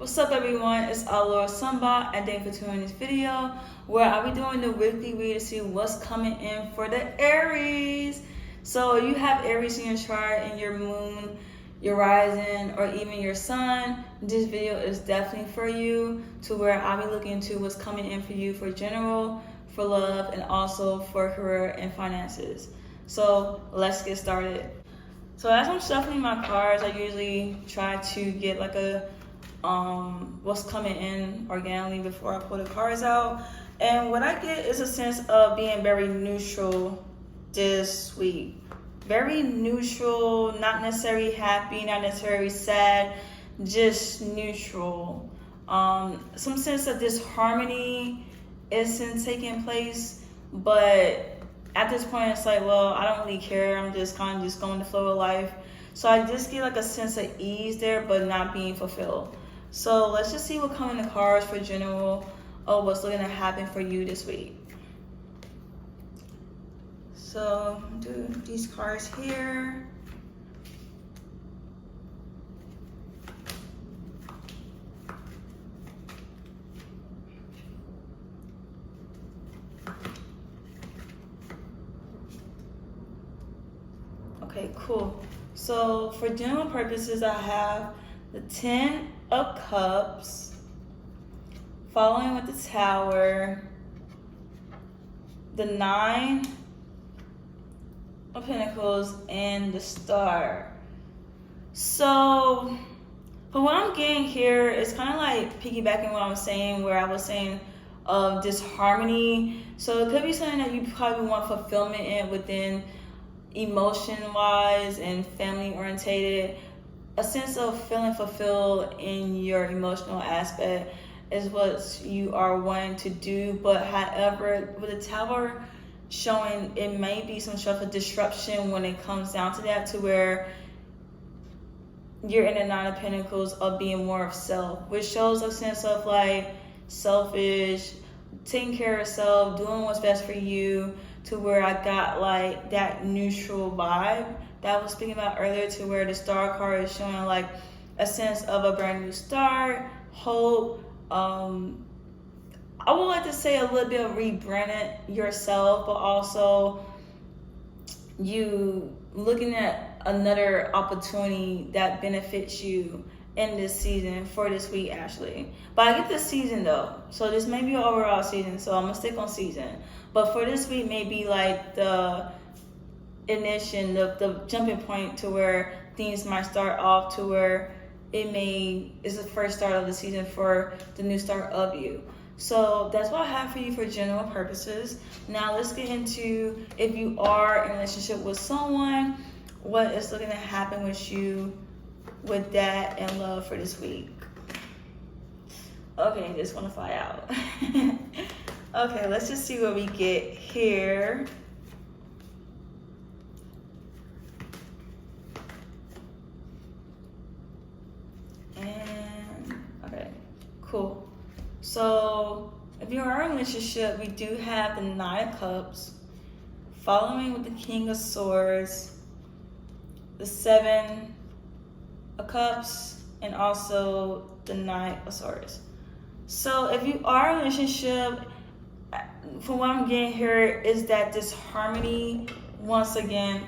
What's up everyone, it's our Lord Samba and thank you for tuning in this video where I'll be doing the weekly read to see what's coming in for the Aries. So you have Aries in your chart and your moon, your rising, or even your sun. This video is definitely for you, to where I'll be looking into what's coming in for you for general, for love, and also for career and finances. So let's get started. So as I'm shuffling my cards, I usually try to get like a what's coming in organically before I pull the cards out. And what I get is a sense of being very neutral this week. Very neutral, not necessarily happy, not necessarily sad, just neutral. Some sense of disharmony isn't taking place, but at this point it's like, well, I don't really care. I'm just kind of just going the flow of life. So I just get like a sense of ease there, but not being fulfilled. So let's just see what comes in the cards for general of what's looking to happen for you this week. So do these cards here. Okay, cool. So for general purposes, I have the 10 of Cups, following with the Tower, the 9 of Pentacles, and the Star. So for what I'm getting here, it's kind of like piggybacking what I was saying, where I was saying of disharmony. So it could be something that you probably want fulfillment in within, emotion-wise and family-orientated. A sense of feeling fulfilled in your emotional aspect is what you are wanting to do. But however, with the Tower showing, it may be some sort of disruption when it comes down to that, to where you're in the 9 of Pentacles of being more of self, which shows a sense of like selfish, taking care of self, doing what's best for you, to where I got like that neutral vibe that I was speaking about earlier, to where the Star card is showing like a sense of a brand new start, hope. I would like to say a little bit of rebranding yourself, but also you looking at another opportunity that benefits you in this season, for this week actually. But I get this season though, so this may be an overall season, so I'm gonna stick on season. But for this week, maybe like the ignition, the jumping point to where things might start off, to where is the first start of the season for the new start of you. So that's what I have for you for general purposes. Now let's get into, if you are in a relationship with someone, what is looking to happen with you with that and love for this week. Okay, just want to fly out. Okay, let's just see what we get here. And okay, cool. So if you are in a relationship, we do have the 9 of Cups, following with the King of Swords, the 7 of Cups, and also the 9 of Swords. So if you are in a relationship, from what I'm getting here is that disharmony once again.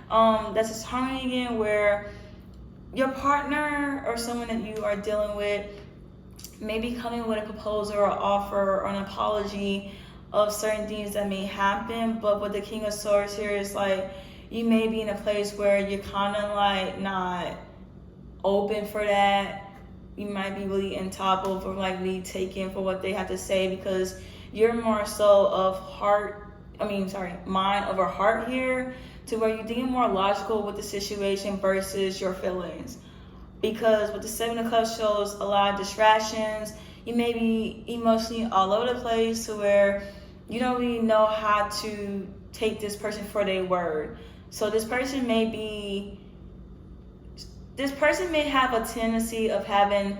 That's disharmony again, where your partner or someone that you are dealing with may be coming with a proposal or offer or an apology of certain things that may happen. But with the King of Swords here, is like you may be in a place where you're kind of like not open for that. You might be really on top of, or like really taken for what they have to say, because you're more so of mind over heart here, to where you're thinking more logical with the situation versus your feelings. Because with the 7 of Cups shows a lot of distractions. You may be emotionally all over the place, to where you don't really know how to take this person for their word. So this person may have a tendency of having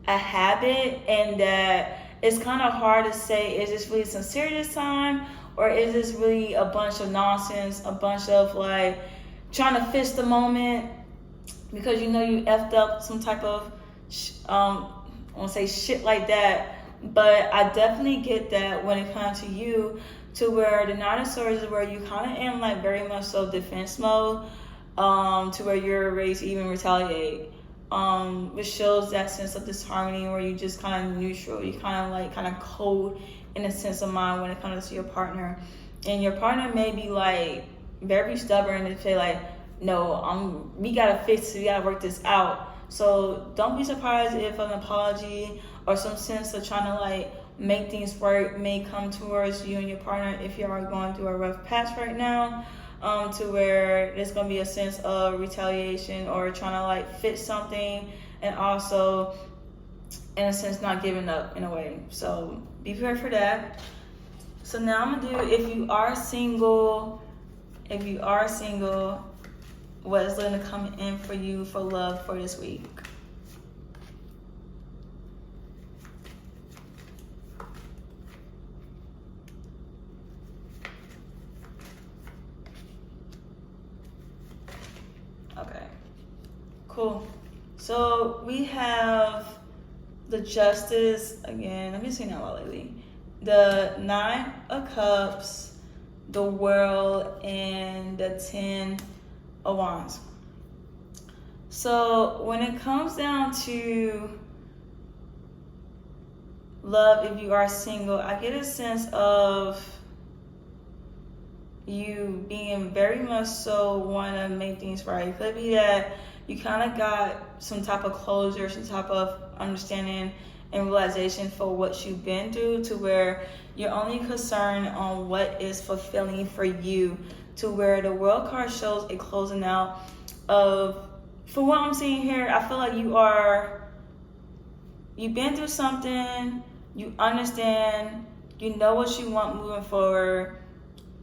a habit, and that it's kind of hard to say, is this really sincere this time, or is this really a bunch of nonsense, a bunch of like trying to fix the moment because you know you effed up some type of I won't say shit like that, but I definitely get that when it comes to you, to where the Nine of Swords is where you kind of in like very much so defense mode, to where you're ready to even retaliate, which shows that sense of disharmony where you just kind of neutral, you kind of cold in a sense of mind when it comes to your partner, and your partner may be like very stubborn and say like, no, we gotta fix it, we gotta work this out. So don't be surprised if an apology or some sense of trying to like make things work may come towards you and your partner if you are going through a rough patch right now, to where there's going to be a sense of retaliation or trying to like fix something, and also in a sense not giving up in a way. So be prepared for that. So now I'm going to do, if you are single, what is going to come in for you for love for this week? Okay, cool. So we have the Justice again. I've been seeing that a lot lately. The Nine of Cups, the World, and the 10 of Wands. So when it comes down to love, if you are single, I get a sense of you being very much so want to make things right. It could be that you kind of got some type of closure, some type of understanding and realization for what you've been through, to where you're only concerned on what is fulfilling for you, to where the World card shows a closing out of, for what I'm seeing here, I feel like you've been through something, you understand, you know what you want moving forward.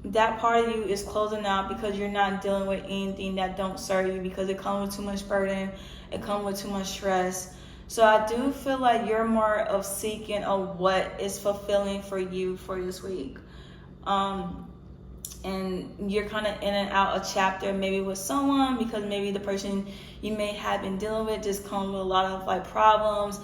That part of you is closing out because you're not dealing with anything that don't serve you, because it comes with too much burden, it comes with too much stress. So I do feel like you're more of seeking of what is fulfilling for you for this week. And you're kind of in and out a chapter maybe with someone, because maybe the person you may have been dealing with just comes with a lot of like problems,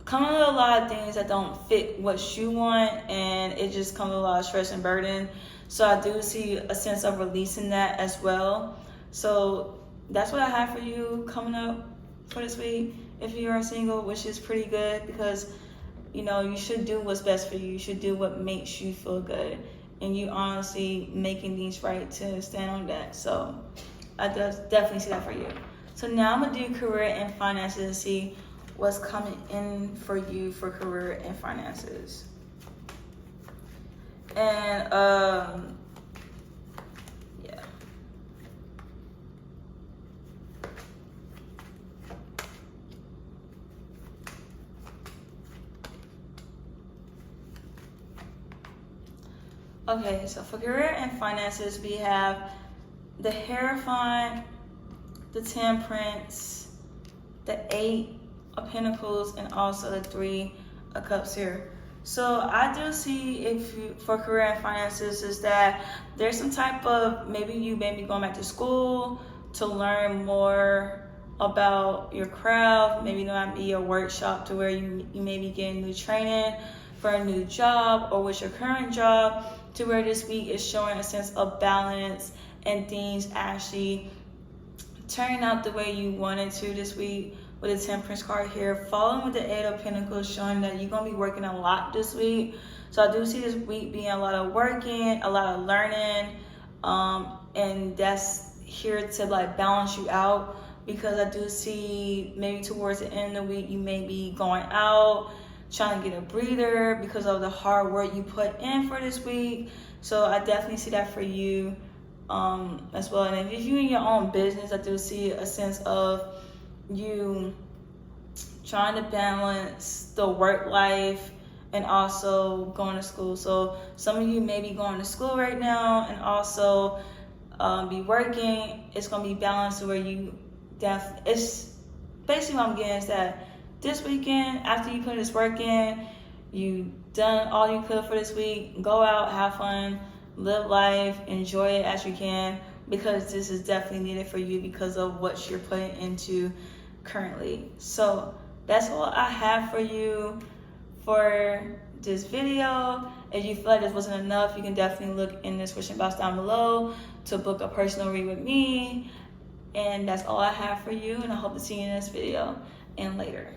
coming with a lot of things that don't fit what you want, and it just comes with a lot of stress and burden. So I do see a sense of releasing that as well. So that's what I have for you coming up for this week if you are single, which is pretty good, because you know you should do what's best for you. You should do what makes you feel good, and you honestly making things right to stand on that. So I definitely see that for you. So now I'm gonna do career and finances and see what's coming in for you for career and finances. And yeah. Okay, so for career and finances, we have the Hierophant, the Temperance, the 8 of Pentacles, and also the 3 of Cups here. So I do see, if you, for career and finances, is that there's some type of, maybe you may be going back to school to learn more about your craft. Maybe there might be a workshop to where you may be getting new training for a new job, or with your current job, to where this week is showing a sense of balance and things actually turning out the way you wanted to this week. With the Temperance card here, following with the 8 of Pentacles, showing that you're going to be working a lot this week. So I do see this week being a lot of working, a lot of learning, and that's here to like balance you out, because I do see maybe towards the end of the week you may be going out, trying to get a breather because of the hard work you put in for this week. So I definitely see that for you as well. And if you're in your own business, I do see a sense of you trying to balance the work life and also going to school. So some of you may be going to school right now and also be working. It's going to be balanced where you it's basically what I'm getting is that this weekend, after you put this work in, you done all you could for this week, go out, have fun, live life, enjoy it as you can, because this is definitely needed for you because of what you're putting into currently. So that's all I have for you for this video. If you feel like this wasn't enough, you can definitely look in the description box down below to book a personal read with me. And that's all I have for you, and I hope to see you in this video and later.